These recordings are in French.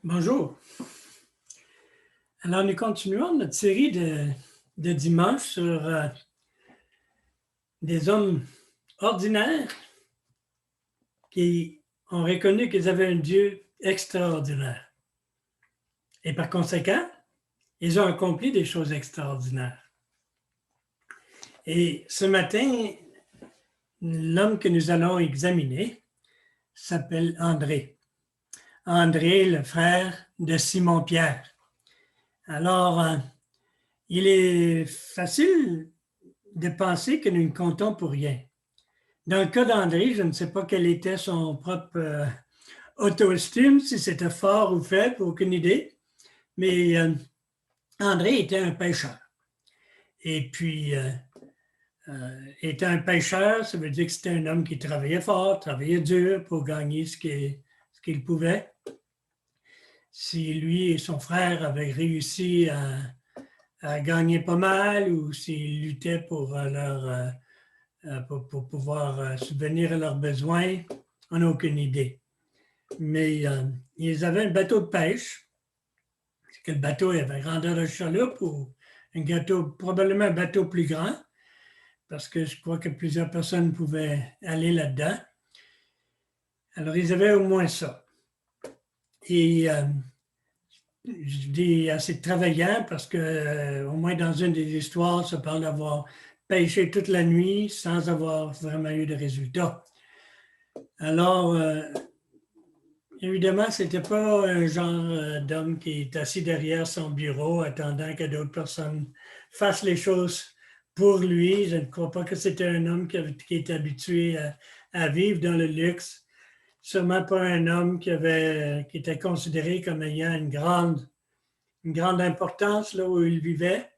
Bonjour. Alors, nous continuons notre série de dimanche sur des hommes ordinaires qui ont reconnu qu'ils avaient un Dieu extraordinaire. Et par conséquent, ils ont accompli des choses extraordinaires. Et ce matin, l'homme que nous allons examiner s'appelle André. André, le frère de Simon-Pierre. Alors, il est facile de penser que nous ne comptons pour rien. Dans le cas d'André, je ne sais pas quelle était son propre auto-estime, si c'était fort ou faible, aucune idée. Mais André était un pêcheur. Et puis, étant un pêcheur, ça veut dire que c'était un homme qui travaillait fort, travaillait dur pour gagner ce qu'il pouvait. Si lui et son frère avaient réussi à gagner pas mal ou s'ils luttaient pour pour pouvoir subvenir à leurs besoins, on n'a aucune idée. Mais ils avaient un bateau de pêche. C'est que le bateau avait grandeur de chaloupe ou probablement un bateau plus grand, parce que je crois que plusieurs personnes pouvaient aller là-dedans. Alors, ils avaient au moins ça. Et je dis assez travaillant parce que, au moins dans une des histoires, ça parle d'avoir pêché toute la nuit sans avoir vraiment eu de résultat. Alors, évidemment, ce n'était pas un genre d'homme qui est assis derrière son bureau attendant que d'autres personnes fassent les choses pour lui. Je ne crois pas que c'était un homme qui est habitué à vivre dans le luxe. Sûrement pas un homme qui était considéré comme ayant une grande importance là où il vivait.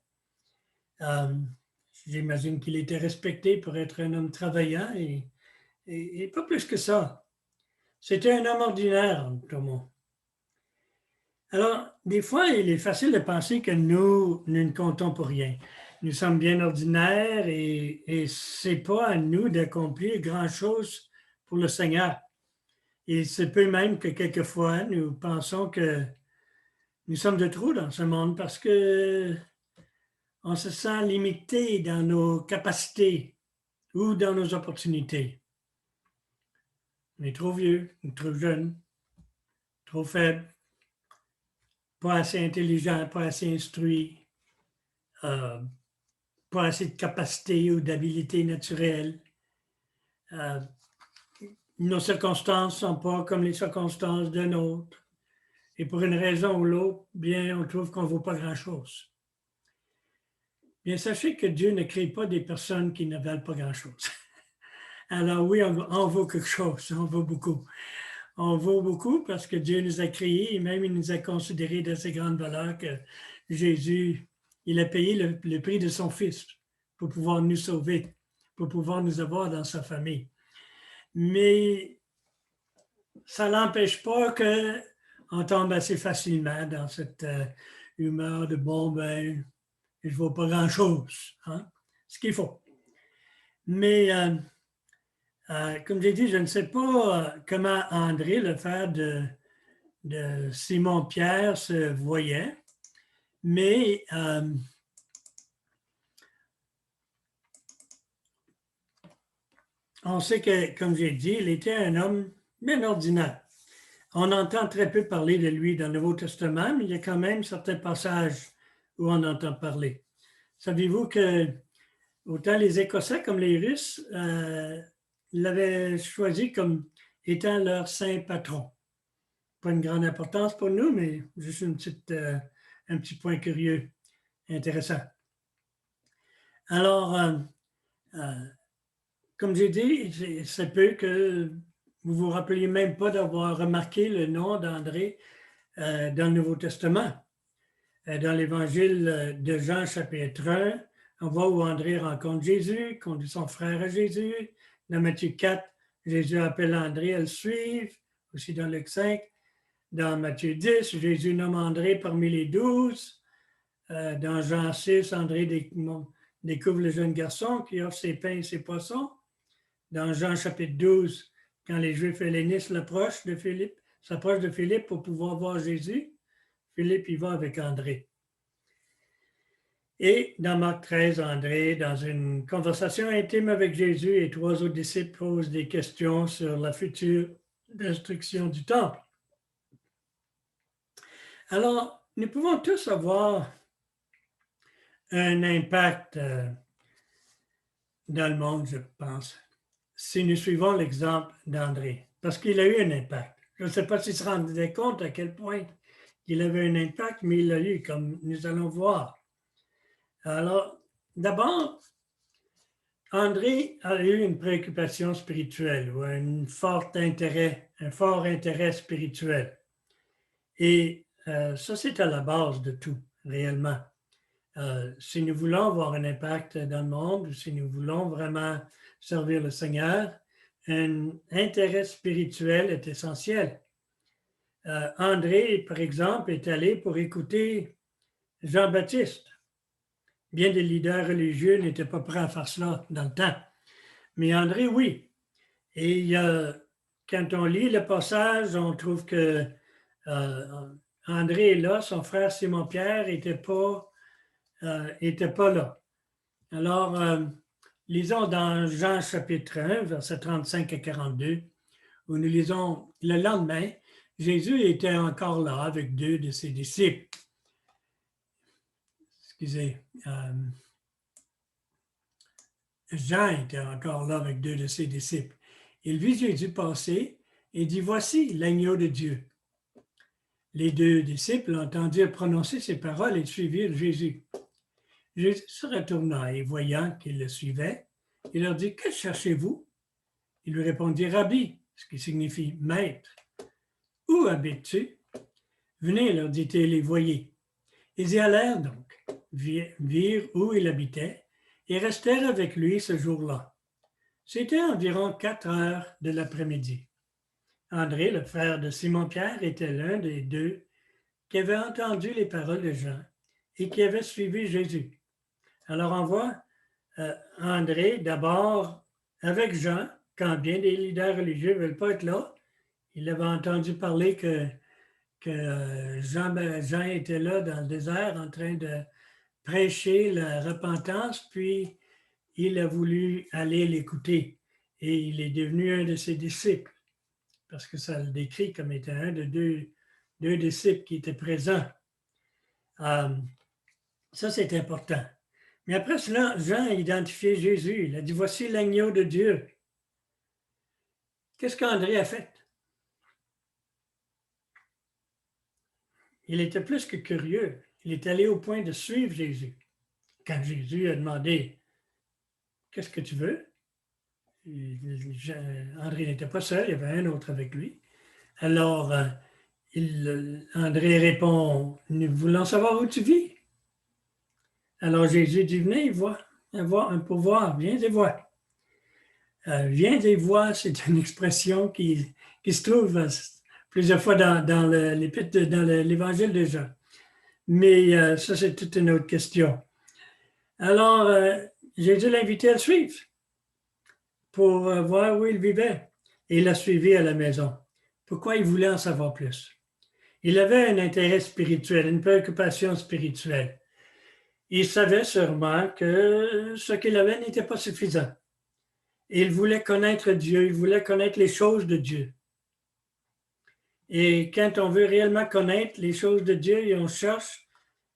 J'imagine qu'il était respecté pour être un homme travaillant et pas plus que ça. C'était un homme ordinaire, Thomas. Alors, des fois, il est facile de penser que nous ne comptons pour rien. Nous sommes bien ordinaires et ce n'est pas à nous d'accomplir grand-chose pour le Seigneur. Il se peut même que quelquefois, nous pensons que nous sommes de trop dans ce monde parce que on se sent limité dans nos capacités ou dans nos opportunités. On est trop vieux, trop jeune, trop faible, pas assez intelligent, pas assez instruit, pas assez de capacité ou d'habilité naturelle. Nos circonstances ne sont pas comme les circonstances d'un autre. Et pour une raison ou l'autre, bien, on trouve qu'on ne vaut pas grand-chose. Bien, sachez que Dieu ne crée pas des personnes qui ne valent pas grand-chose. Alors oui, on vaut quelque chose, on vaut beaucoup. On vaut beaucoup parce que Dieu nous a créés et même il nous a considérés d'assez grande valeur que Jésus, il a payé le prix de son Fils pour pouvoir nous sauver, pour pouvoir nous avoir dans sa famille. Mais ça n'empêche pas qu'on tombe assez facilement dans cette humeur de bon, ben, je ne vaux pas grand-chose, hein? Ce qu'il faut. Mais comme j'ai dit, je ne sais pas comment André, le frère de Simon-Pierre, se voyait, mais on sait que, comme j'ai dit, il était un homme bien ordinaire. On entend très peu parler de lui dans le Nouveau Testament, mais il y a quand même certains passages où on entend parler. Savez-vous que autant les Écossais comme les Russes l'avaient choisi comme étant leur saint patron? Pas une grande importance pour nous, mais juste un petit point curieux, intéressant. Alors, comme j'ai dit, ça peut que vous ne vous rappeliez même pas d'avoir remarqué le nom d'André dans le Nouveau Testament. Dans l'Évangile de Jean, chapitre 1, on voit où André rencontre Jésus, conduit son frère à Jésus. Dans Matthieu 4, Jésus appelle André à le suivre, aussi dans Luc 5. Dans Matthieu 10, Jésus nomme André parmi les 12. Dans Jean 6, André découvre le jeune garçon qui offre ses pains et ses poissons. Dans Jean chapitre 12, quand les Juifs hellénistes l'approchent de Philippe, s'approche de Philippe pour pouvoir voir Jésus. Philippe y va avec André. Et dans Marc 13, André, dans une conversation intime avec Jésus, et 3 autres disciples posent des questions sur la future destruction du temple. Alors, nous pouvons tous avoir un impact dans le monde, je pense, si nous suivons l'exemple d'André, parce qu'il a eu un impact. Je ne sais pas s'il se rendait compte à quel point il avait un impact, mais il l'a eu, comme nous allons voir. Alors, d'abord, André a eu une préoccupation spirituelle ou un fort intérêt spirituel. Et ça, c'est à la base de tout, réellement. Si nous voulons avoir un impact dans le monde, si nous voulons vraiment servir le Seigneur, un intérêt spirituel est essentiel. André, par exemple, est allé pour écouter Jean-Baptiste. Bien des leaders religieux n'étaient pas prêts à faire cela dans le temps. Mais André, oui. Et quand on lit le passage, on trouve que André est là, son frère Simon-Pierre n'était pas là. Alors, lisons dans Jean chapitre 1, versets 35 à 42, où nous lisons, le lendemain, Jésus était encore là avec 2 de ses disciples. Excusez. Jean était encore là avec 2 de ses disciples. Il vit Jésus passer et dit, voici l'agneau de Dieu. Les 2 disciples entendirent prononcer ces paroles et suivirent Jésus. Jésus se retourna et voyant qu'ils le suivaient, il leur dit, que cherchez-vous? Ils lui répondirent, Rabbi, ce qui signifie maître. Où habites-tu? Venez, leur dit-il, et voyez. Ils y allèrent donc, virent où il habitait et restèrent avec lui ce jour-là. C'était environ 4 heures de l'après-midi. André, le frère de Simon-Pierre, était l'un des 2 qui avait entendu les paroles de Jean et qui avait suivi Jésus. Alors on voit André d'abord avec Jean, quand bien des leaders religieux ne veulent pas être là. Il avait entendu parler que Jean était là dans le désert en train de prêcher la repentance, puis il a voulu aller l'écouter et il est devenu un de ses disciples parce que ça le décrit comme étant un de 2 disciples qui étaient présents. Ça, c'est important. Mais après cela, Jean a identifié Jésus. Il a dit, voici l'agneau de Dieu. Qu'est-ce qu'André a fait? Il était plus que curieux. Il est allé au point de suivre Jésus. Quand Jésus a demandé, qu'est-ce que tu veux? André n'était pas seul, il y avait un autre avec lui. Alors, André répond, nous voulons savoir où tu vis. Alors Jésus dit, venez voir un pouvoir, viens et vois. Viens et vois, c'est une expression qui se trouve plusieurs fois dans l'évangile de Jean. Mais ça, c'est toute une autre question. Alors, Jésus l'a invité à le suivre pour voir où il vivait. Et il l'a suivi à la maison. Pourquoi il voulait en savoir plus? Il avait un intérêt spirituel, une préoccupation spirituelle. Il savait sûrement que ce qu'il avait n'était pas suffisant. Il voulait connaître Dieu, il voulait connaître les choses de Dieu. Et quand on veut réellement connaître les choses de Dieu et on cherche,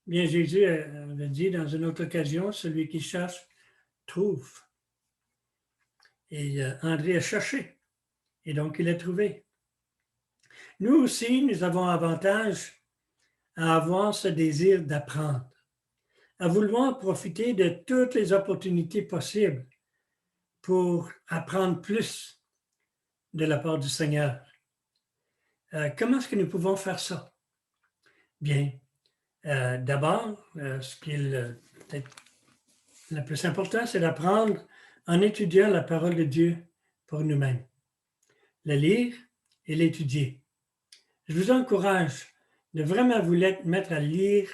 bien Jésus avait dit dans une autre occasion, celui qui cherche trouve. Et André a cherché, et donc il a trouvé. Nous aussi, nous avons avantage à avoir ce désir d'apprendre, à vouloir profiter de toutes les opportunités possibles pour apprendre plus de la part du Seigneur. Comment est-ce que nous pouvons faire ça? Bien, d'abord, ce qui est peut-être le plus important, c'est d'apprendre en étudiant la parole de Dieu pour nous-mêmes. La lire et l'étudier. Je vous encourage de vraiment vous mettre à lire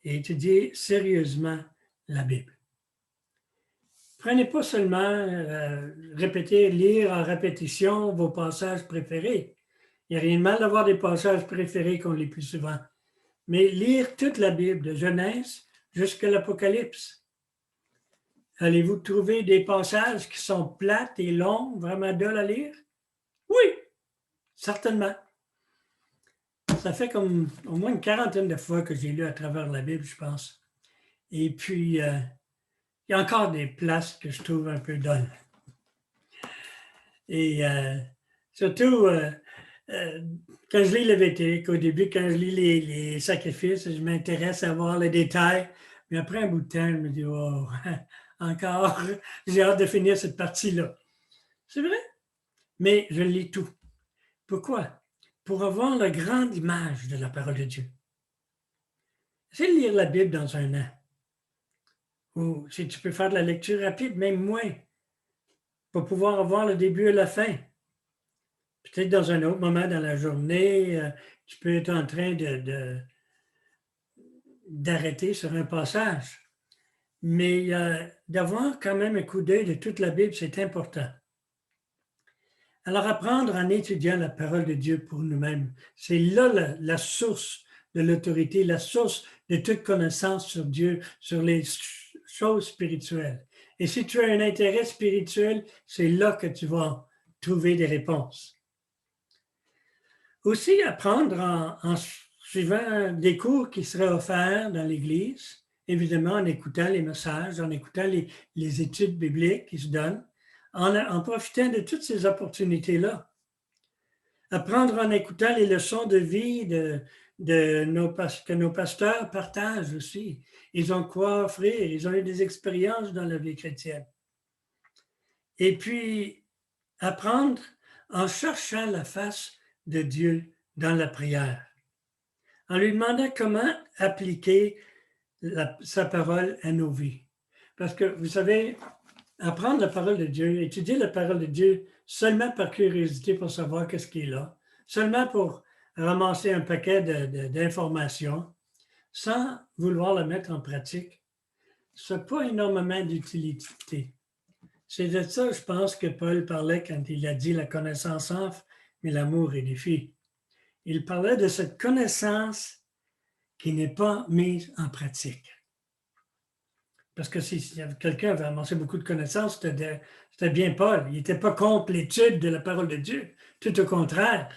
et étudier sérieusement la Bible. Prenez pas seulement répéter, lire en répétition vos passages préférés. Il n'y a rien de mal d'avoir des passages préférés qu'on lit plus souvent. Mais lire toute la Bible, de Genèse jusqu'à l'Apocalypse. Allez-vous trouver des passages qui sont plates et longs, vraiment durs à lire? Oui, certainement. Ça fait comme au moins une quarantaine de fois que j'ai lu à travers la Bible, je pense. Et puis, il y a encore des places que je trouve un peu dolles. Et surtout, quand je lis Lévitique, au début, quand je lis les sacrifices, je m'intéresse à voir les détails. Mais après un bout de temps, je me dis, oh, encore, j'ai hâte de finir cette partie-là. C'est vrai, mais je lis tout. Pourquoi? Pour avoir la grande image de la parole de Dieu. C'est lire la Bible dans un an. Ou si tu peux faire de la lecture rapide, même moins, pour pouvoir avoir le début et la fin. Peut-être dans un autre moment dans la journée, tu peux être en train d'arrêter sur un passage. Mais d'avoir quand même un coup d'œil de toute la Bible, c'est important. Alors, apprendre en étudiant la parole de Dieu pour nous-mêmes, c'est là la source de l'autorité, la source de toute connaissance sur Dieu, sur les choses spirituelles. Et si tu as un intérêt spirituel, c'est là que tu vas trouver des réponses. Aussi, apprendre en suivant des cours qui seraient offerts dans l'Église, évidemment en écoutant les messages, en écoutant les études bibliques qui se donnent, en profitant de toutes ces opportunités-là. Apprendre en écoutant les leçons de vie que nos pasteurs partagent aussi. Ils ont quoi offrir, ils ont eu des expériences dans la vie chrétienne. Et puis, apprendre en cherchant la face de Dieu dans la prière, en lui demandant comment appliquer sa parole à nos vies. Parce que, vous savez, apprendre la parole de Dieu, étudier la parole de Dieu seulement par curiosité pour savoir qu'est-ce qui est là, seulement pour ramasser un paquet d'informations, sans vouloir la mettre en pratique, ça n'a pas énormément d'utilité. C'est de ça, je pense, que Paul parlait quand il a dit « la connaissance enfle, mais l'amour édifie ». Il parlait de cette connaissance qui n'est pas mise en pratique. Parce que si quelqu'un avait amassé beaucoup de connaissances, c'était bien Paul. Il n'était pas contre l'étude de la parole de Dieu. Tout au contraire,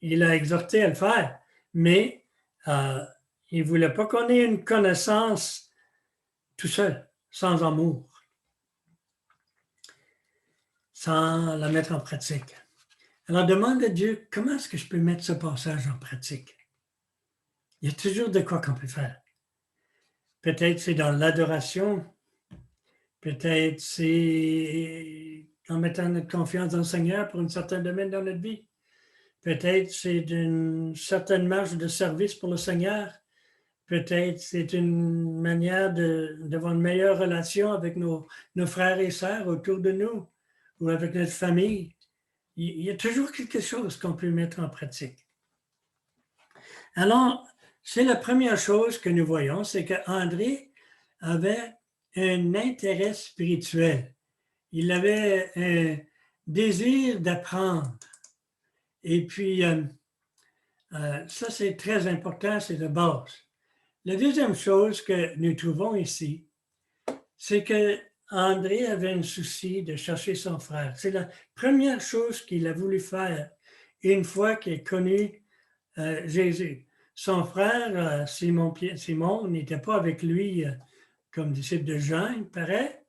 il a exhorté à le faire. Mais il ne voulait pas qu'on ait une connaissance tout seul, sans amour, sans la mettre en pratique. Alors demande à Dieu, comment est-ce que je peux mettre ce passage en pratique? Il y a toujours de quoi qu'on peut faire. Peut-être c'est dans l'adoration, peut-être c'est en mettant notre confiance dans le Seigneur pour un certain domaine dans notre vie. Peut-être c'est d'une certaine marge de service pour le Seigneur. Peut-être c'est une manière d'avoir une meilleure relation avec nos frères et sœurs autour de nous ou avec notre famille. Il y a toujours quelque chose qu'on peut mettre en pratique. Alors, c'est la première chose que nous voyons, c'est qu'André avait un intérêt spirituel. Il avait un désir d'apprendre. Et puis, ça, c'est très important, c'est de base. La deuxième chose que nous trouvons ici, c'est que André avait un souci de chercher son frère. C'est la première chose qu'il a voulu faire une fois qu'il a connu Jésus. Son frère, Simon, n'était pas avec lui comme disciple de Jean, il paraît.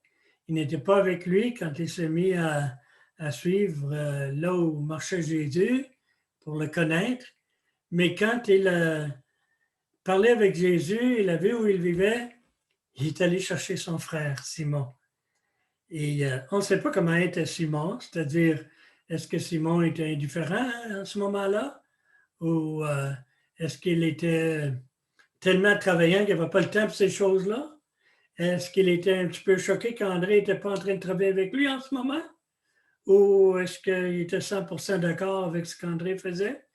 Il n'était pas avec lui quand il s'est mis à suivre là où marchait Jésus pour le connaître. Mais quand il a parlé avec Jésus, il a vu où il vivait, il est allé chercher son frère, Simon. Et on ne sait pas comment était Simon, c'est-à-dire, est-ce que Simon était indifférent à ce moment-là? Ou est-ce qu'il était tellement travaillant qu'il n'avait pas le temps pour ces choses-là? Est-ce qu'il était un petit peu choqué qu'André n'était pas en train de travailler avec lui en ce moment? Ou est-ce qu'il était 100% d'accord avec ce qu'André faisait?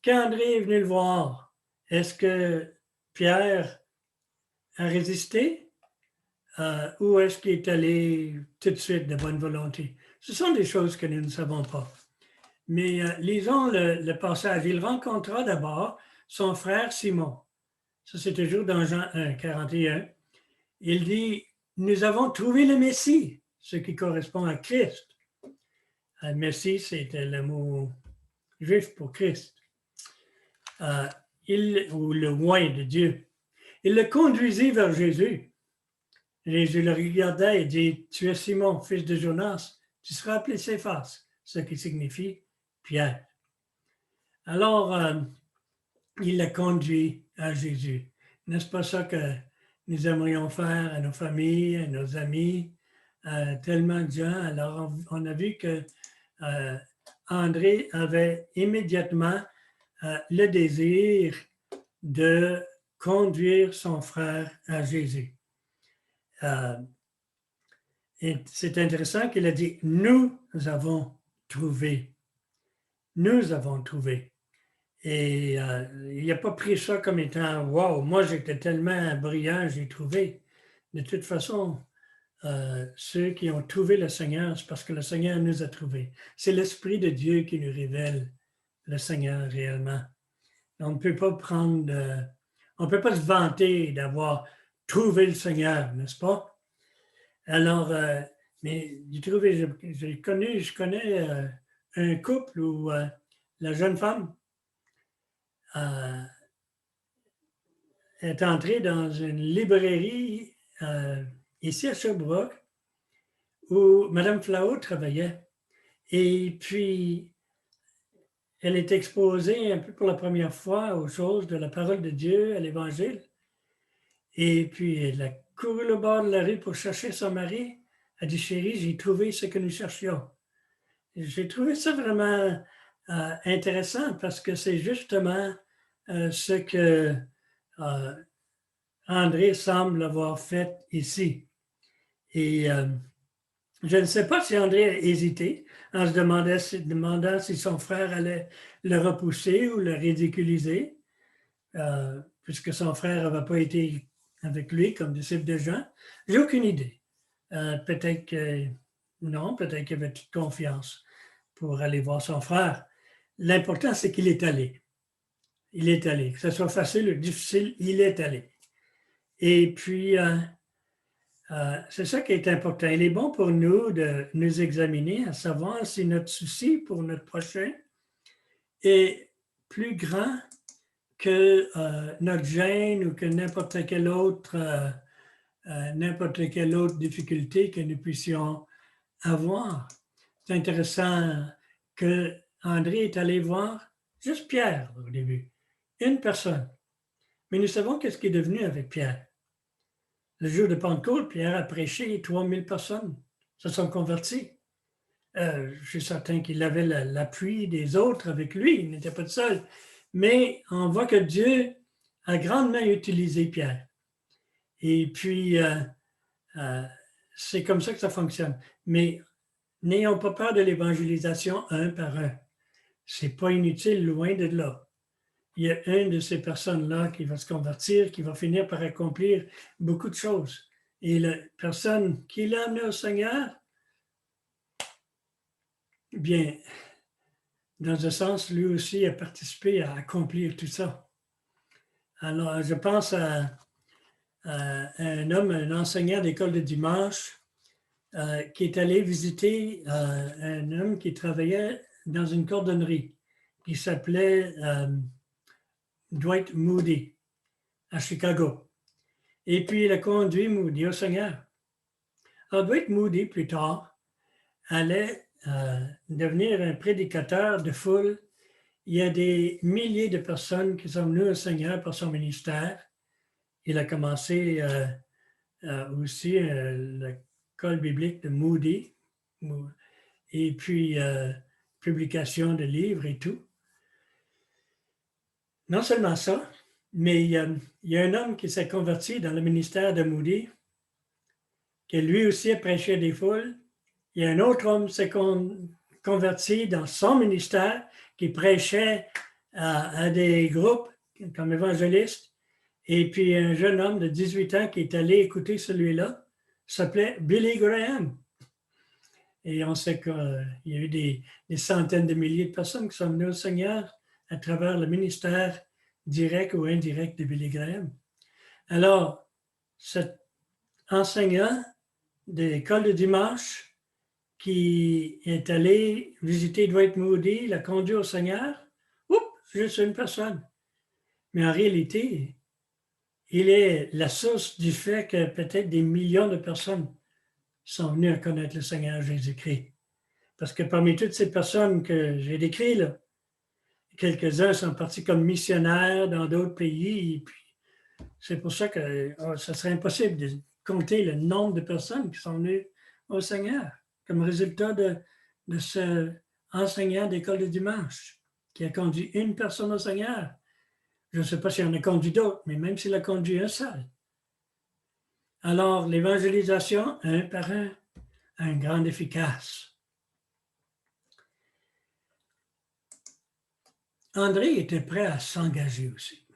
Quand André est venu le voir, est-ce que Pierre a résisté? Ou est-ce qu'il est allé tout de suite de bonne volonté? Ce sont des choses que nous ne savons pas. Mais lisons le passage. Il rencontra d'abord son frère Simon. Ça, c'est toujours dans Jean 1, 41. Il dit, nous avons trouvé le Messie, ce qui correspond à Christ. Le Messie, c'était le mot juif pour Christ. Ou le oint de Dieu. Il le conduisit vers Jésus. Jésus le regardait et dit, tu es Simon, fils de Jonas, tu seras appelé Céphas, ce qui signifie Pierre. Alors, il l'a conduit à Jésus. N'est-ce pas ça que nous aimerions faire à nos familles, à nos amis, tellement de gens. Alors, on a vu que André avait immédiatement le désir de conduire son frère à Jésus. Et c'est intéressant qu'il a dit, nous avons trouvé. Nous avons trouvé. Et il n'a pas pris ça comme étant, wow, moi j'étais tellement brillant, j'ai trouvé. De toute façon, ceux qui ont trouvé le Seigneur, c'est parce que le Seigneur nous a trouvés. C'est l'Esprit de Dieu qui nous révèle le Seigneur réellement. On ne peut pas on ne peut pas se vanter d'avoir trouvé le Seigneur, n'est-ce pas? Alors, mais je connais un couple où la jeune femme est entrée dans une librairie ici à Sherbrooke où Mme Flao travaillait. Et puis, elle est exposée un peu pour la première fois aux choses de la parole de Dieu, à l'Évangile. Et puis, elle a couru le bord de la rue pour chercher son mari. Elle dit, chérie, j'ai trouvé ce que nous cherchions. J'ai trouvé ça vraiment intéressant parce que c'est justement ce que André semble avoir fait ici. Et je ne sais pas si André a hésité en se demandant si son frère allait le repousser ou le ridiculiser, puisque son frère n'avait pas été avec lui comme disciple de Jean. J'ai aucune idée. Peut-être que non, peut-être qu'il avait toute confiance pour aller voir son frère. L'important, c'est qu'il est allé. Il est allé. Que ce soit facile ou difficile, il est allé. Et puis, c'est ça qui est important. Il est bon pour nous de nous examiner, à savoir si notre souci pour notre prochain est plus grand que notre gêne ou que n'importe quelle autre difficulté que nous puissions avoir. C'est intéressant que André est allé voir juste Pierre au début, une personne. Mais nous savons qu'est-ce qui est devenu avec Pierre. Le jour de Pentecôte, Pierre a prêché, 3000 personnes se sont converties. Je suis certain qu'il avait l'appui des autres avec lui, il n'était pas le seul. Mais on voit que Dieu a grandement utilisé Pierre. Et puis, c'est comme ça que ça fonctionne. Mais n'ayons pas peur de l'évangélisation un par un. Ce n'est pas inutile, loin de là. Il y a une de ces personnes-là qui va se convertir, qui va finir par accomplir beaucoup de choses. Et la personne qui l'a amené au Seigneur, bien, dans un sens, lui aussi a participé à accomplir tout ça. Alors, je pense à un homme, un enseignant d'école de dimanche, qui est allé visiter un homme qui travaillait dans une cordonnerie, qui s'appelait Dwight Moody, à Chicago. Et puis, il a conduit Moody au Seigneur. Alors, Dwight Moody, plus tard, allait devenir un prédicateur de foule. Il y a des milliers de personnes qui sont venues au Seigneur par son ministère. Il a commencé aussi l'école biblique de Moody, et puis publication de livres et tout. Non seulement ça, mais il y a un homme qui s'est converti dans le ministère de Moody, qui lui aussi a prêché des foules. Il y a un autre homme qui s'est converti dans son ministère, qui prêchait à des groupes comme évangéliste. Et puis un jeune homme de 18 ans qui est allé écouter celui-là, s'appelait Billy Graham. Et on sait qu'il y a eu des centaines de milliers de personnes qui sont venues au Seigneur à travers le ministère direct ou indirect de Billy Graham. Alors, cet enseignant de l'école de dimanche qui est allé visiter Dwight Moody, l'a conduit au Seigneur, juste une personne. Mais en réalité, il est la source du fait que peut-être des millions de personnes sont venues à connaître le Seigneur Jésus-Christ. Parce que parmi toutes ces personnes que j'ai décrites, là, quelques-uns sont partis comme missionnaires dans d'autres pays. Et puis, c'est pour ça que ce serait impossible de compter le nombre de personnes qui sont venues au Seigneur comme résultat de ce enseignant d'école de dimanche qui a conduit une personne au Seigneur. Je ne sais pas s'il en a conduit d'autres, mais même s'il a conduit un seul. Alors, l'évangélisation, un par un, a une grande efficace. André était prêt à s'engager aussi.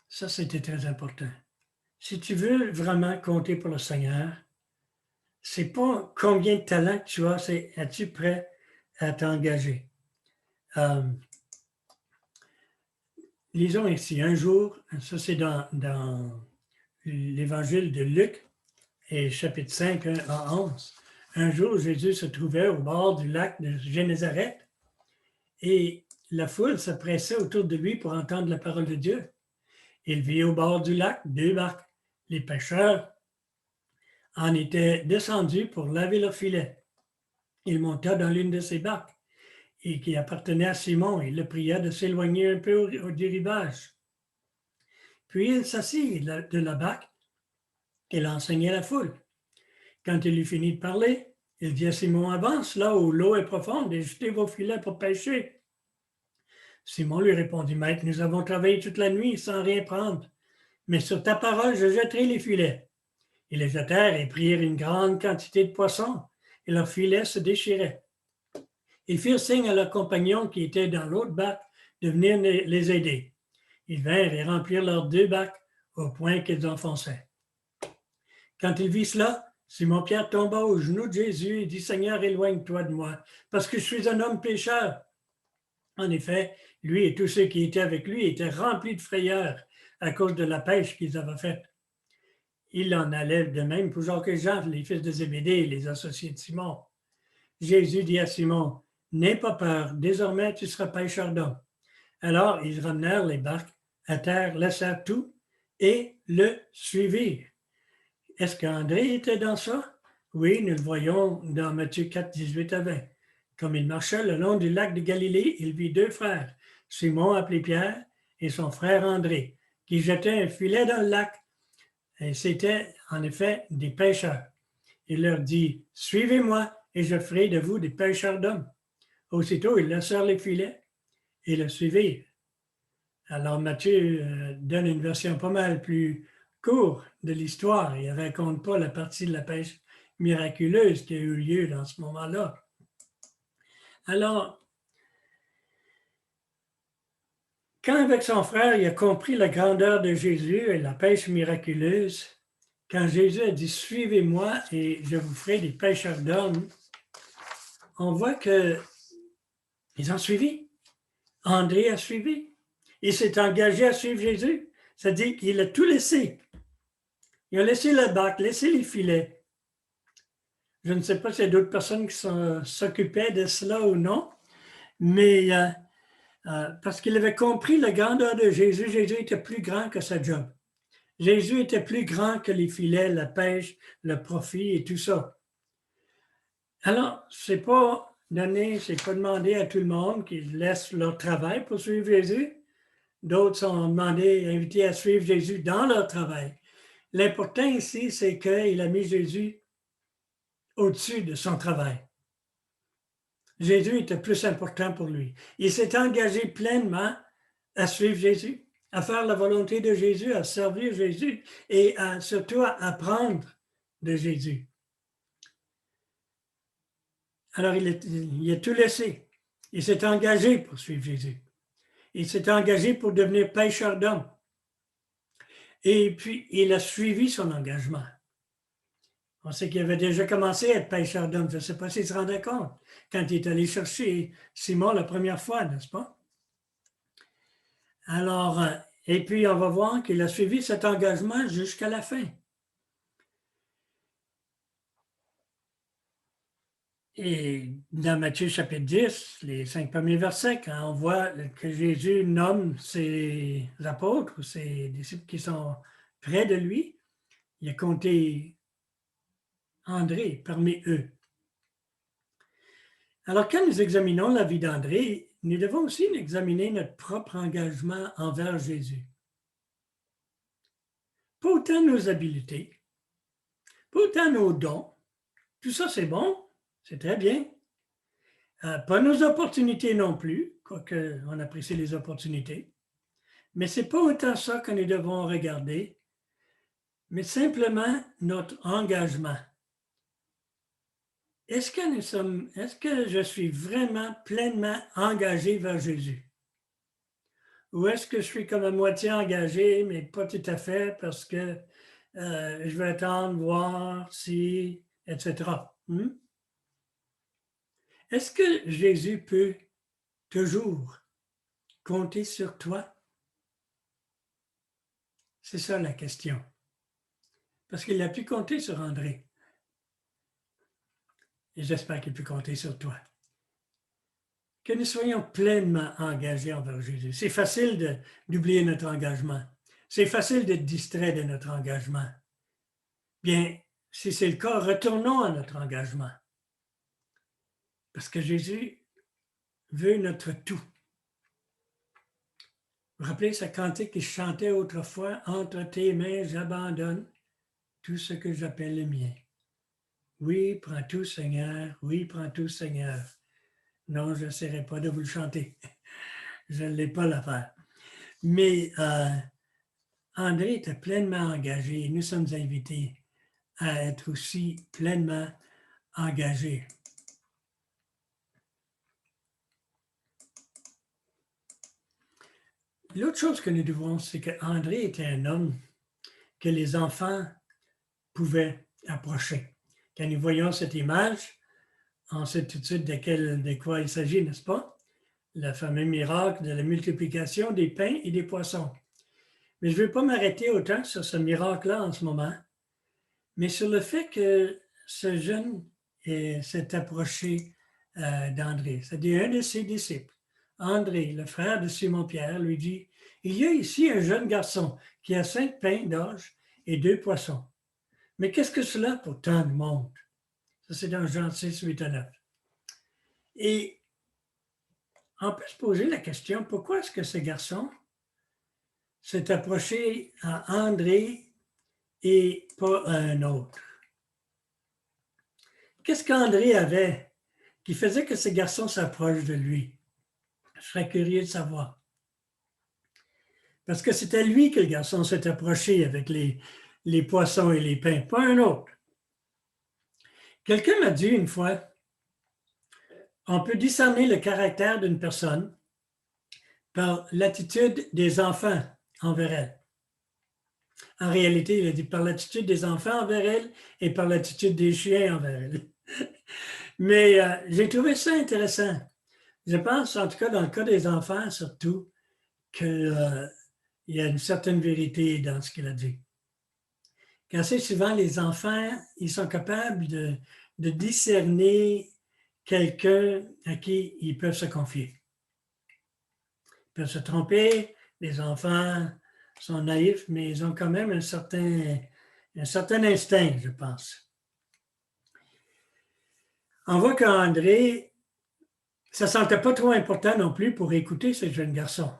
Ça, c'était très important. Si tu veux vraiment compter pour le Seigneur, c'est pas combien de talent que tu as, c'est es-tu prêt à t'engager? Lisons ici, un jour, ça c'est dans l'évangile de Luc, et chapitre 5, 1 à 11. Un jour, Jésus se trouvait au bord du lac de Génézareth et la foule se pressait autour de lui pour entendre la parole de Dieu. Il vit au bord du lac 2 barques. Les pêcheurs en étaient descendus pour laver leurs filets. Il monta dans l'une de ces barques et qui appartenait à Simon. Il le pria de s'éloigner un peu du rivage. Puis il s'assit de la barque et l'enseignait à la foule. Quand il eut fini de parler, il dit à Simon, avance là où l'eau est profonde et jetez vos filets pour pêcher. Simon lui répondit, Maître, nous avons travaillé toute la nuit sans rien prendre, mais sur ta parole, je jetterai les filets. Ils les jetèrent et prirent une grande quantité de poissons, et leurs filets se déchiraient. Ils firent signe à leurs compagnons qui étaient dans l'autre barque de venir les aider. Ils vinrent et remplirent leurs 2 barques au point qu'ils enfonçaient. Quand il vit cela, Simon-Pierre tomba aux genoux de Jésus et dit, Seigneur, éloigne-toi de moi, parce que je suis un homme pécheur. En effet, lui et tous ceux qui étaient avec lui étaient remplis de frayeur à cause de la pêche qu'ils avaient faite. Il en allait de même pour Jacques et Jean, les fils de Zébédée, les associés de Simon. Jésus dit à Simon, n'aie pas peur, désormais tu seras pêcheur d'hommes. Alors ils ramenèrent les barques à terre, laissèrent tout et le suivirent. Est-ce qu'André était dans ça? Oui, nous le voyons dans Matthieu 4, 18 à 20. Comme il marchait le long du lac de Galilée, il vit 2 frères, Simon appelé Pierre et son frère André, qui jetaient un filet dans le lac. Et c'étaient en effet des pêcheurs. Il leur dit, suivez-moi et je ferai de vous des pêcheurs d'hommes. Aussitôt, ils laissèrent les filets et le suivirent. Alors Matthieu donne une version pas mal plus courte de l'histoire. Il ne raconte pas la partie de la pêche miraculeuse qui a eu lieu dans ce moment-là. Alors, quand avec son frère, il a compris la grandeur de Jésus et la pêche miraculeuse, quand Jésus a dit « Suivez-moi et je vous ferai des pêcheurs d'hommes », on voit qu'ils ont suivi. André a suivi. Il s'est engagé à suivre Jésus. C'est-à-dire qu'il a tout laissé. Il a laissé la barque, laissé les filets. Je ne sais pas s'il y a d'autres personnes qui s'occupaient de cela ou non, mais parce qu'il avait compris la grandeur de Jésus, Jésus était plus grand que sa job. Jésus était plus grand que les filets, la pêche, le profit et tout ça. Alors, c'est pas donné, c'est pas demandé à tout le monde qu'ils laissent leur travail pour suivre Jésus. D'autres sont demandés, invités à suivre Jésus dans leur travail. L'important ici, c'est qu'il a mis Jésus au-dessus de son travail. Jésus était plus important pour lui. Il s'est engagé pleinement à suivre Jésus, à faire la volonté de Jésus, à servir Jésus et surtout à apprendre de Jésus. Alors, il a tout laissé. Il s'est engagé pour suivre Jésus. Il s'est engagé pour devenir pêcheur d'hommes. Et puis, il a suivi son engagement. On sait qu'il avait déjà commencé à être pêcheur d'hommes. Je ne sais pas s'il se rendait compte quand il est allé chercher Simon la première fois, n'est-ce pas? Alors, et puis on va voir qu'il a suivi cet engagement jusqu'à la fin. Et dans Matthieu chapitre 10, les 5 premiers versets, quand on voit que Jésus nomme ses apôtres ou ses disciples qui sont près de lui, il a compté André parmi eux. Alors, quand nous examinons la vie d'André, nous devons aussi examiner notre propre engagement envers Jésus. Pas autant nos habiletés, pas autant nos dons, tout ça c'est bon, c'est très bien. Pas nos opportunités non plus, quoique on apprécie les opportunités. Mais ce n'est pas autant ça que nous devons regarder, mais simplement notre engagement. Est-ce que je suis vraiment pleinement engagé vers Jésus? Ou est-ce que je suis comme à moitié engagé, mais pas tout à fait parce que je vais attendre, voir si, etc. Est-ce que Jésus peut toujours compter sur toi? C'est ça la question. Parce qu'il a pu compter sur André. Et j'espère qu'il peut compter sur toi. Que nous soyons pleinement engagés envers Jésus. C'est facile d'oublier notre engagement. C'est facile d'être distrait de notre engagement. Bien, si c'est le cas, retournons à notre engagement. Parce que Jésus veut notre tout. Vous vous rappelez ce cantique qu'il chantait autrefois, « Entre tes mains, j'abandonne tout ce que j'appelle le mien. » Oui, prends tout, Seigneur. Oui, prends tout, Seigneur. Non, je n'essaierai pas de vous le chanter. Je ne l'ai pas l'affaire. Mais André était pleinement engagé. Nous sommes invités à être aussi pleinement engagés. L'autre chose que nous devons, c'est qu'André était un homme que les enfants pouvaient approcher. Quand nous voyons cette image, on sait tout de suite de quoi il s'agit, n'est-ce pas? Le fameux miracle de la multiplication des pains et des poissons. Mais je ne veux pas m'arrêter autant sur ce miracle-là en ce moment, mais sur le fait que ce jeune s'est approché d'André, c'est-à-dire un de ses disciples. André, le frère de Simon-Pierre, lui dit, « Il y a ici un jeune garçon qui a 5 pains d'orge et 2 poissons. Mais qu'est-ce que cela pour tant de monde? » Ça, c'est dans Jean 6, 8 à 9. Et on peut se poser la question, pourquoi est-ce que ce garçon s'est approché à André et pas à un autre? Qu'est-ce qu'André avait qui faisait que ce garçon s'approche de lui? Je serais curieux de savoir. Parce que c'était lui que le garçon s'est approché avec les poissons et les pains, pas un autre. Quelqu'un m'a dit une fois, on peut discerner le caractère d'une personne par l'attitude des enfants envers elle. En réalité, il a dit par l'attitude des enfants envers elle et par l'attitude des chiens envers elle. Mais j'ai trouvé ça intéressant. Je pense, en tout cas dans le cas des enfants surtout, qu'il y a une certaine vérité dans ce qu'il a dit. Qu'assez souvent, les enfants, ils sont capables de discerner quelqu'un à qui ils peuvent se confier. Ils peuvent se tromper, les enfants sont naïfs, mais ils ont quand même un certain instinct, je pense. On voit qu'André, ça ne sentait pas trop important non plus pour écouter ce jeune garçon.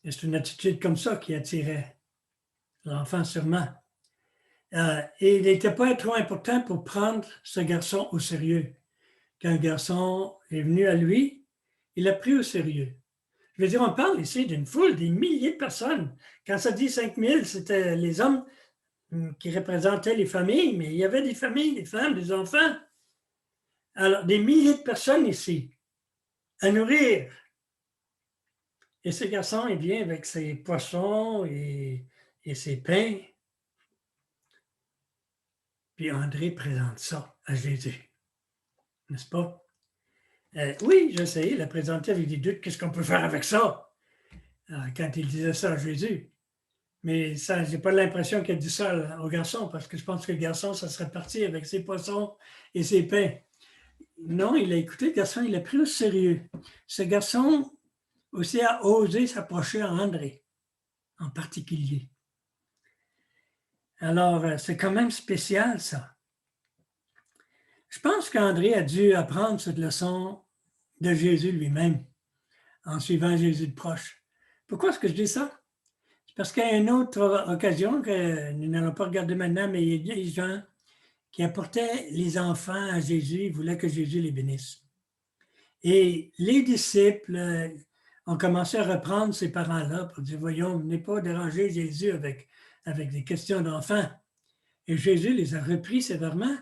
Et c'est une attitude comme ça qui attirait l'enfant sûrement. Et il n'était pas trop important pour prendre ce garçon au sérieux. Quand le garçon est venu à lui, il l'a pris au sérieux. Je veux dire, on parle ici d'une foule, des milliers de personnes. Quand ça dit 5000, c'était les hommes qui représentaient les familles, mais il y avait des familles, des femmes, des enfants. Alors, des milliers de personnes ici à nourrir. Et ce garçon, il vient avec ses poissons et ses pains. Puis André présente ça à Jésus, n'est-ce pas? Oui, j'ai essayé de la présenter avec des doutes. Qu'est-ce qu'on peut faire avec ça? Quand il disait ça à Jésus. Mais ça, j'ai pas l'impression qu'il a dit ça au garçon, parce que je pense que le garçon, ça serait parti avec ses poissons et ses pains. Non, il a écouté le garçon, il l'a pris au sérieux. Ce garçon aussi a osé s'approcher à André, en particulier. Alors, c'est quand même spécial, ça. Je pense qu'André a dû apprendre cette leçon de Jésus lui-même, en suivant Jésus de proche. Pourquoi est-ce que je dis ça? C'est parce qu'il y a une autre occasion que nous n'allons pas regarder maintenant, mais il y a des gens qui apportaient les enfants à Jésus, ils voulaient que Jésus les bénisse. Et les disciples ont commencé à reprendre ces parents-là pour dire, voyons, venez pas déranger Jésus avec des questions d'enfants. Et Jésus les a repris sévèrement.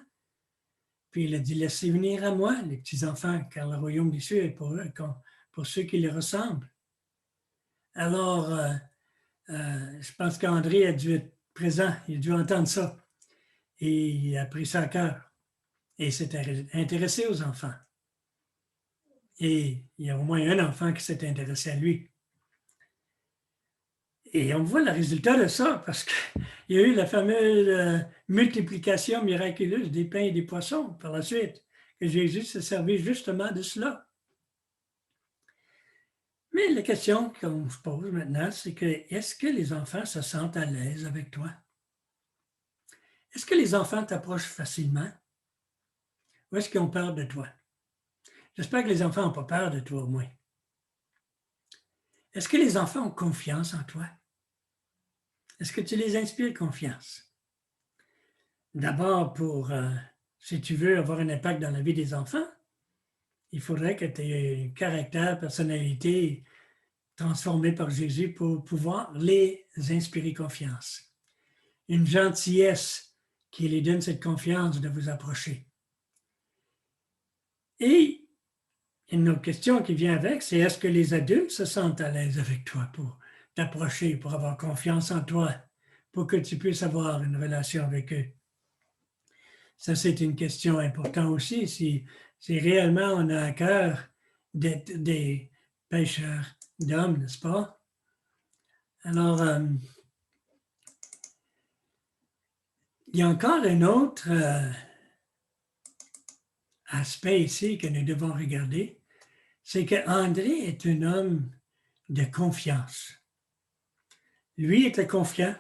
Puis il a dit, laissez venir à moi les petits-enfants, car le royaume des cieux est pour eux, pour ceux qui les ressemblent. Alors, je pense qu'André a dû être présent, il a dû entendre ça. Et il a pris ça à cœur. Et s'est intéressé aux enfants. Et il y a au moins un enfant qui s'est intéressé à lui. Et on voit le résultat de ça, parce qu'il y a eu la fameuse multiplication miraculeuse des pains et des poissons par la suite, que Jésus s'est servi justement de cela. Mais la question qu'on se pose maintenant, c'est que est-ce que les enfants se sentent à l'aise avec toi? Est-ce que les enfants t'approchent facilement? Ou est-ce qu'ils ont peur de toi? J'espère que les enfants n'ont pas peur de toi au moins. Est-ce que les enfants ont confiance en toi? Est-ce que tu les inspires confiance? D'abord, si tu veux avoir un impact dans la vie des enfants, il faudrait que tu aies un caractère, personnalité transformée par Jésus pour pouvoir les inspirer confiance. Une gentillesse qui les donne cette confiance de vous approcher. Et une autre question qui vient avec, c'est est-ce que les adultes se sentent à l'aise avec toi pour t'approcher, pour avoir confiance en toi, pour que tu puisses avoir une relation avec eux? Ça, c'est une question importante aussi. Si réellement on a à cœur d'être des pêcheurs d'hommes, n'est-ce pas? Alors, il y a encore un autre aspect ici que nous devons regarder, c'est qu'André est un homme de confiance. Lui était confiant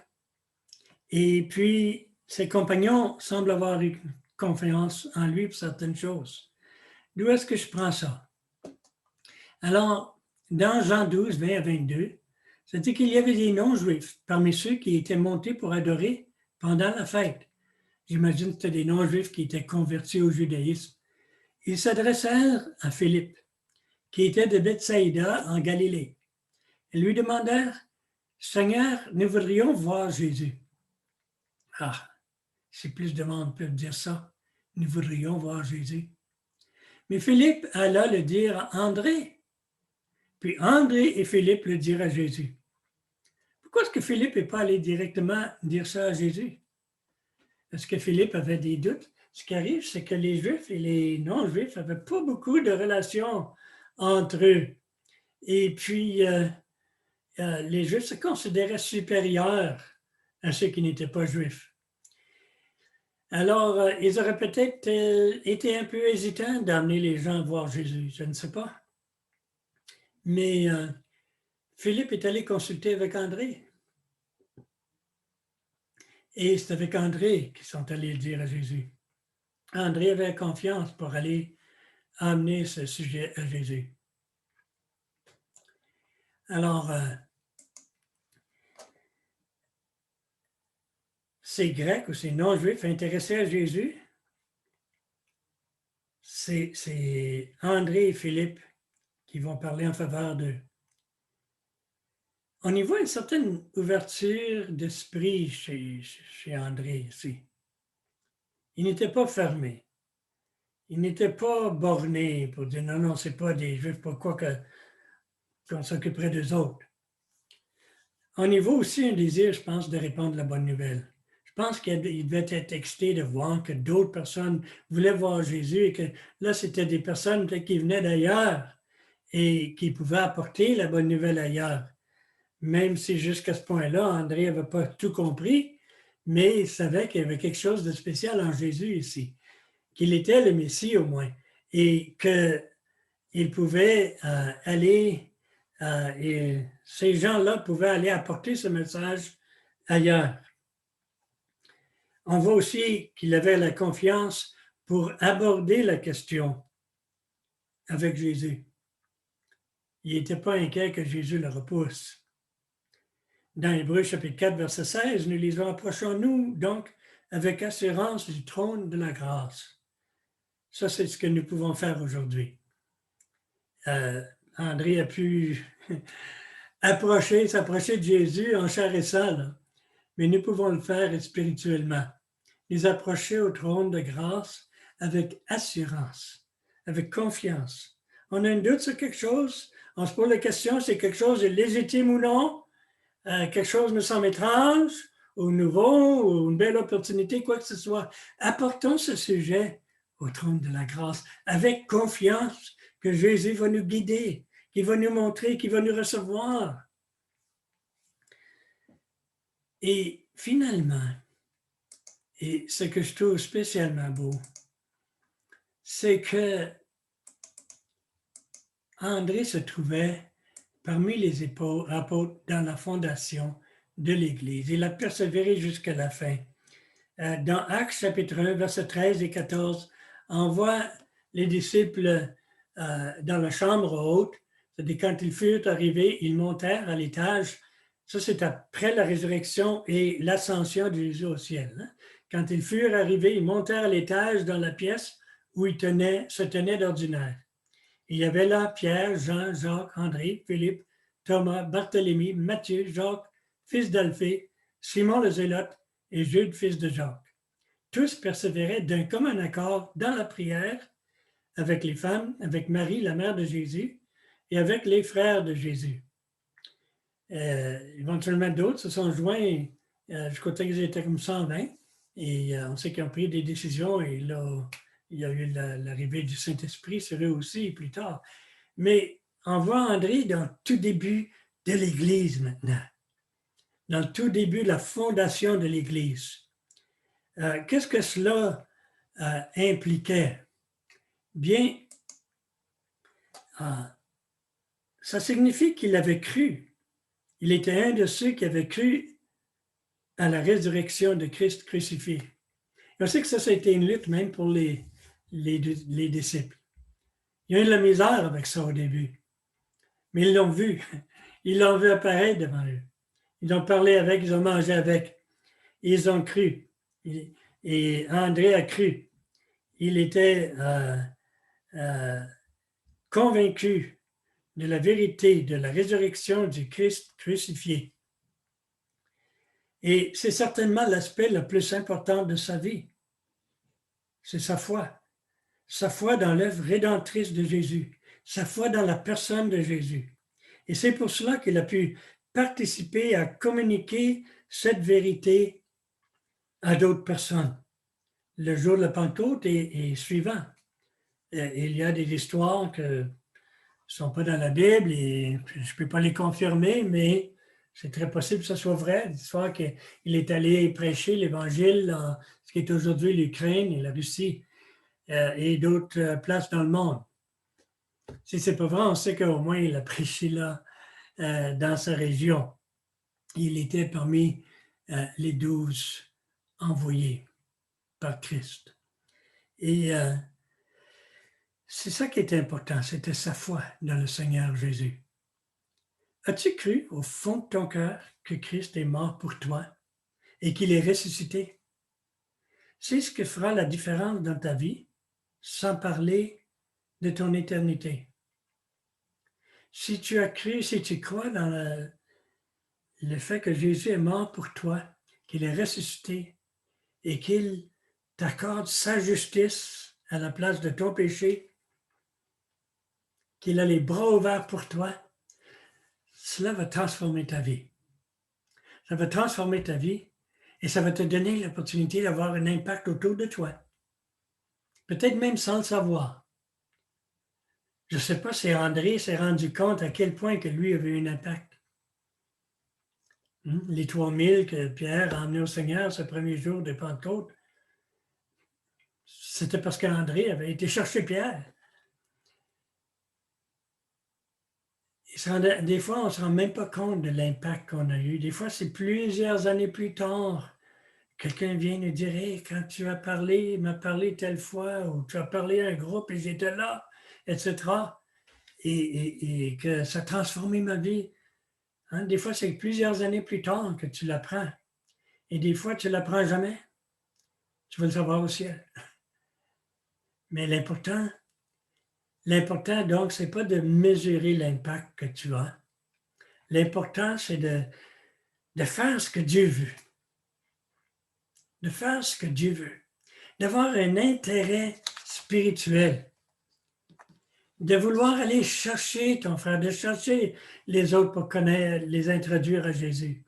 et puis ses compagnons semblent avoir eu confiance en lui pour certaines choses. D'où est-ce que je prends ça? Alors, dans Jean 12, 20 à 22, ça dit qu'il y avait des non-juifs parmi ceux qui étaient montés pour adorer pendant la fête. J'imagine que c'était des non-juifs qui étaient convertis au judaïsme. Ils s'adressèrent à Philippe, qui était de Bethsaïda en Galilée. Ils lui demandèrent, « Seigneur, nous voudrions voir Jésus. » Ah, si plus de monde peut dire ça, nous voudrions voir Jésus. Mais Philippe alla le dire à André. Puis André et Philippe le dirent à Jésus. Pourquoi est-ce que Philippe n'est pas allé directement dire ça à Jésus? Est-ce que Philippe avait des doutes? Ce qui arrive, c'est que les Juifs et les non-Juifs n'avaient pas beaucoup de relations entre eux. Et puis, les Juifs se considéraient supérieurs à ceux qui n'étaient pas Juifs. Alors, ils auraient peut-être été un peu hésitants d'amener les gens voir Jésus, je ne sais pas. Mais Philippe est allé consulter avec André. Et c'est avec André qu'ils sont allés le dire à Jésus. André avait confiance pour aller amener ce sujet à Jésus. Alors, ces Grecs ou ces non-Juifs intéressés à Jésus, c'est André et Philippe qui vont parler en faveur d'eux. On y voit une certaine ouverture d'esprit chez André ici. Il n'était pas fermé. Il n'était pas borné pour dire non, non, c'est pas des Juifs, pourquoi qu'on s'occuperait d'eux autres. On y voit aussi un désir, je pense, de répandre la bonne nouvelle. Je pense qu'il devait être excité de voir que d'autres personnes voulaient voir Jésus et que là, c'était des personnes peut-être qui venaient d'ailleurs et qui pouvaient apporter la bonne nouvelle ailleurs. Même si jusqu'à ce point-là, André n'avait pas tout compris, mais il savait qu'il y avait quelque chose de spécial en Jésus ici, qu'il était le Messie au moins, et qu'il pouvait aller, et ces gens-là pouvaient aller apporter ce message ailleurs. On voit aussi qu'il avait la confiance pour aborder la question avec Jésus. Il n'était pas inquiet que Jésus le repousse. Dans Hébreux chapitre 4, verset 16, nous lisons « Approchons-nous donc avec assurance du trône de la grâce. » Ça, c'est ce que nous pouvons faire aujourd'hui. André a pu s'approcher de Jésus en chair et sang, mais nous pouvons le faire spirituellement. Les approcher au trône de grâce avec assurance, avec confiance. On a un doute sur quelque chose, on se pose la question, c'est quelque chose de légitime ou non? Quelque chose nous semble étrange ou nouveau ou une belle opportunité, quoi que ce soit. Apportons ce sujet au trône de la grâce avec confiance que Jésus va nous guider, qu'il va nous montrer, qu'il va nous recevoir. Et finalement, et ce que je trouve spécialement beau, c'est que André se trouvait parmi les apôtres dans la fondation de l'Église. Il a persévéré jusqu'à la fin. Dans Actes chapitre 1, versets 13 et 14, on voit les disciples dans la chambre haute. C'est-à-dire quand ils furent arrivés, ils montèrent à l'étage. Ça, c'est après la résurrection et l'ascension de Jésus au ciel. Hein? Quand ils furent arrivés, ils montèrent à l'étage dans la pièce où ils se tenaient d'ordinaire. Il y avait là Pierre, Jean, Jacques, André, Philippe, Thomas, Barthélemy, Matthieu, Jacques, fils d'Alphée, Simon le Zélote et Jude, fils de Jacques. Tous persévéraient d'un commun accord dans la prière avec les femmes, avec Marie, la mère de Jésus, et avec les frères de Jésus. Éventuellement, d'autres se sont joints jusqu'au temps qu'ils étaient comme 120, et on sait qu'ils ont pris des décisions, et là, il y a eu l'arrivée du Saint-Esprit sur eux aussi plus tard. Mais on voit André dans le tout début de l'Église maintenant, dans le tout début de la fondation de l'Église. Qu'est-ce que cela impliquait? Bien, ça signifie qu'il avait cru. Il était un de ceux qui avaient cru à la résurrection de Christ crucifié. Et on sait que ça a été une lutte même pour les disciples. Il y a eu de la misère avec ça au début. Mais ils l'ont vu. Ils l'ont vu apparaître devant eux. Ils ont parlé avec, ils ont mangé avec. Ils ont cru. Et André a cru. Il était convaincu de la vérité de la résurrection du Christ crucifié. Et c'est certainement l'aspect le plus important de sa vie. C'est sa foi. Sa foi dans l'œuvre rédemptrice de Jésus. Sa foi dans la personne de Jésus. Et c'est pour cela qu'il a pu participer à communiquer cette vérité à d'autres personnes. Le jour de la Pentecôte est suivant. Il y a des histoires qui ne sont pas dans la Bible et je ne peux pas les confirmer, mais c'est très possible que ce soit vrai. L'histoire qu'il est allé prêcher l'Évangile dans ce qui est aujourd'hui l'Ukraine et la Russie et d'autres places dans le monde. Si ce n'est pas vrai, on sait qu'au moins il a prêché là dans sa région. Il était parmi les 12 envoyés par Christ. Et c'est ça qui était important, c'était sa foi dans le Seigneur Jésus. As-tu cru au fond de ton cœur que Christ est mort pour toi et qu'il est ressuscité? C'est ce qui fera la différence dans ta vie, sans parler de ton éternité. Si tu as cru, si tu crois dans le fait que Jésus est mort pour toi, qu'il est ressuscité et qu'il t'accorde sa justice à la place de ton péché, qu'il a les bras ouverts pour toi, cela va transformer ta vie. Ça va transformer ta vie Et ça va te donner l'opportunité d'avoir un impact autour de toi. Peut-être même sans le savoir. Je ne sais pas si André s'est rendu compte à quel point que lui avait un impact. Les 3000 que Pierre a emmenés au Seigneur ce premier jour de Pentecôte, c'était parce qu'André avait été chercher Pierre. Des fois, on ne se rend même pas compte de l'impact qu'on a eu. Des fois, c'est plusieurs années plus tard. Quelqu'un vient nous dire, hey, quand tu as parlé, il m'a parlé telle fois, ou tu as parlé à un groupe et j'étais là, etc. Et que ça a transformé ma vie. Hein? Des fois, c'est plusieurs années plus tard que tu l'apprends. Et des fois, tu ne l'apprends jamais. Tu vas le savoir au ciel. Mais l'important, donc, ce n'est pas de mesurer l'impact que tu as. L'important, c'est de faire ce que Dieu veut. De faire ce que Dieu veut. D'avoir un intérêt spirituel. De vouloir aller chercher ton frère, de chercher les autres pour connaître, les introduire à Jésus.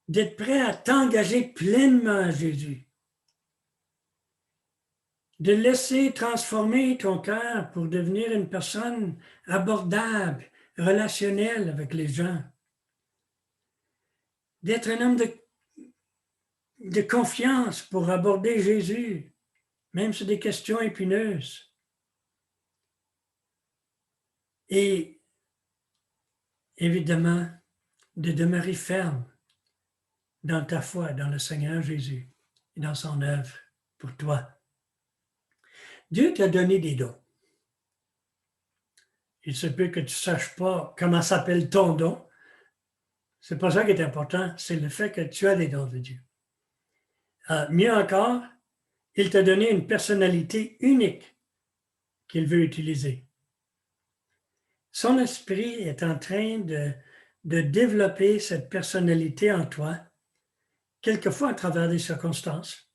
D'être prêt à t'engager pleinement à Jésus. De laisser transformer ton cœur pour devenir une personne abordable, relationnelle avec les gens. D'être un homme de confiance pour aborder Jésus, même sur des questions épineuses. Et évidemment, de demeurer ferme dans ta foi, dans le Seigneur Jésus et dans son œuvre pour toi. Dieu t'a donné des dons. Il se peut que tu ne saches pas comment s'appelle ton don. C'est pas ça qui est important, c'est le fait que tu as des dons de Dieu. Mieux encore, il t'a donné une personnalité unique qu'il veut utiliser. Son esprit est en train de développer cette personnalité en toi, quelquefois à travers des circonstances,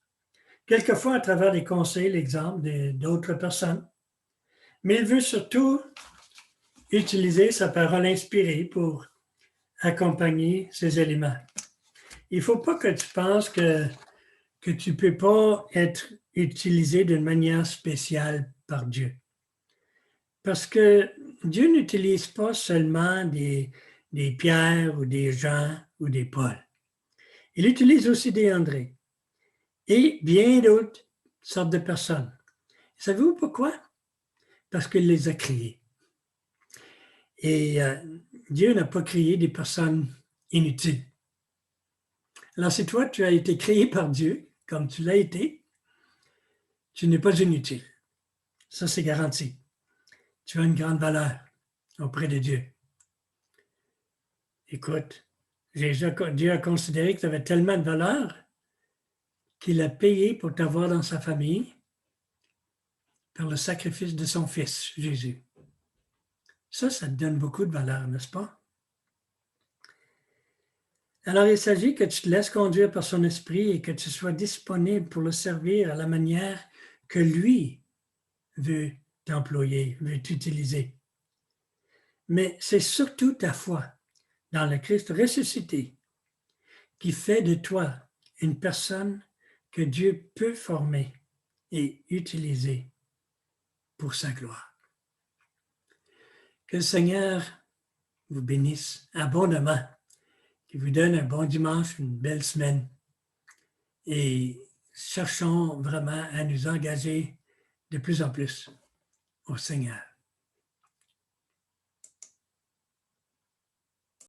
quelquefois à travers des conseils, l'exemple d'autres personnes. Mais il veut surtout utiliser sa parole inspirée pour accompagner ces éléments. Il ne faut pas que tu penses que tu ne peux pas être utilisé d'une manière spéciale par Dieu. Parce que Dieu n'utilise pas seulement des Pierre ou des Jean ou des Paul. Il utilise aussi des André et bien d'autres sortes de personnes. Savez-vous pourquoi? Parce qu'il les a créés. Et Dieu n'a pas créé des personnes inutiles. Alors si toi, tu as été créé par Dieu, comme tu l'as été, tu n'es pas inutile. Ça, c'est garanti. Tu as une grande valeur auprès de Dieu. Écoute, Dieu a considéré que tu avais tellement de valeur qu'il a payé pour t'avoir dans sa famille par le sacrifice de son Fils, Jésus. Ça te donne beaucoup de valeur, n'est-ce pas? Alors, il s'agit que tu te laisses conduire par son esprit et que tu sois disponible pour le servir à la manière que lui veut t'employer, veut t'utiliser. Mais c'est surtout ta foi dans le Christ ressuscité qui fait de toi une personne que Dieu peut former et utiliser pour sa gloire. Que le Seigneur vous bénisse abondamment, qu'il vous donne un bon dimanche, une belle semaine et cherchons vraiment à nous engager de plus en plus au Seigneur.